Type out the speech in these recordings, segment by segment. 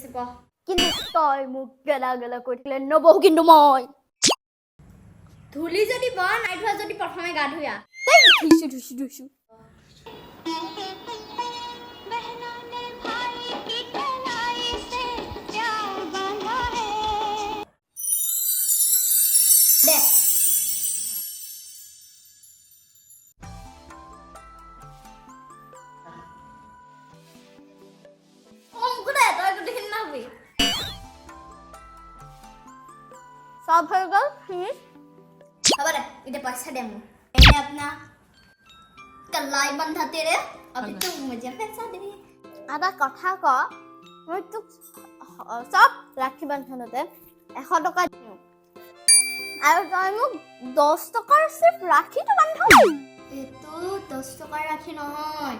গৈছে ক কিন্তু তই মোক গেলা গেলা কৈ থাকিলে নবহো কিন্তু মই ধুলি যদি ব নাই ধোৱা যদি প্ৰথমে গা ধুয়া ধুইছো দে सब हो गल फिनिश अब रे इधर पैसा दे मु मैंने अपना कलाई बंधा तेरे अभी तो मुझे पैसा दे आधा कथा क মই তোক সব ৰাখি বান্ধনতে 100 টকা দিও আৰু তই মোক 10 টকাৰ সিर्फ ৰাখিটো বান্ধ এটো 10 টকা ৰাখি নহয়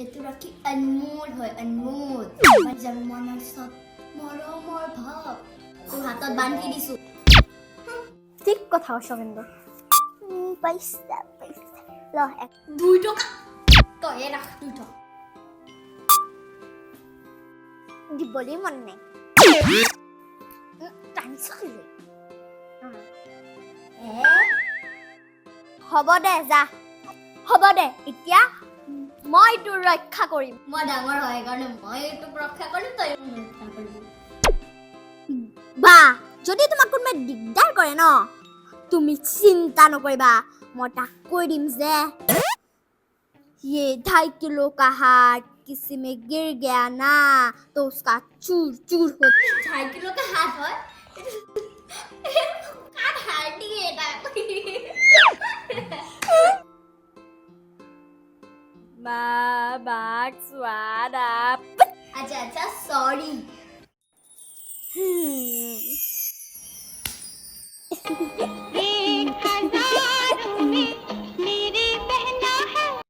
এটো ৰাখি অনমোল হয় অনমোল মই জন্মনৰ সব মৰমৰ ভাৱ তো হাতত বান্ধি দিছো ঠিক কথা কৈছ কিন্তু পইচা ল 2 টকা তই ৰাখ 2 টকা দিবলি মন নাই টানছলি হ'ব দে যা হ'ব দে এতিয়া মই তোৰ ৰক্ষা কৰিম মই ডাঙৰ হয় কাৰণে মই তোক ৰক্ষা কৰিম তই মোক ৰক্ষা কৰিবি বা যদি তোমাক কোনোবাই দিগদাৰ কৰে ন তুমি চিন্তা নকৰিবা মই তাক কৈ দিম যে ये 2.5 किलो का हाथ किसी में गिर गया ना तो उसका चूर चूर हो 2.5 किलो का हाथ है काट हार्डी है ना बाग स्वादा अच्छा अच्छा सॉरी